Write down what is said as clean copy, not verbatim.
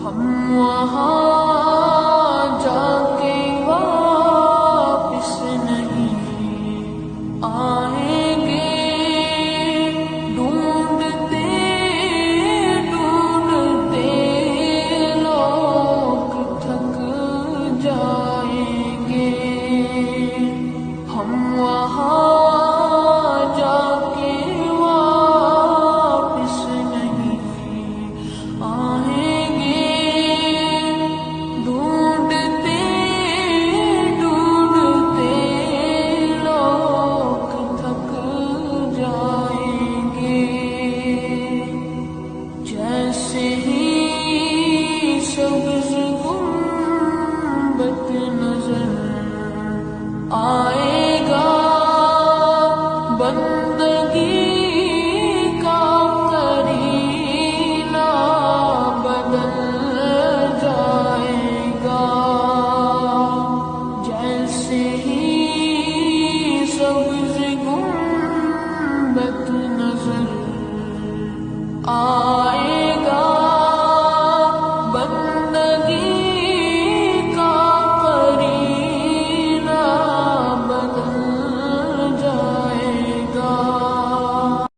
ہم وہاں جا کے واپس نہیں آئیں گے، ڈھونڈتے ڈھونڈتے لوگ تھک جائیں گے۔ ہم وہاں جا کے واپس نہیں آئیں گے، ڈھونڈتے ڈھونڈتے لوگ تھک جائیں گے۔ جیسے ہی سبز گنبد نظر آئے گا، بندگی کا کرینہ بدل جائے گا۔ جیسے ہی سبز گنبد نظر آئے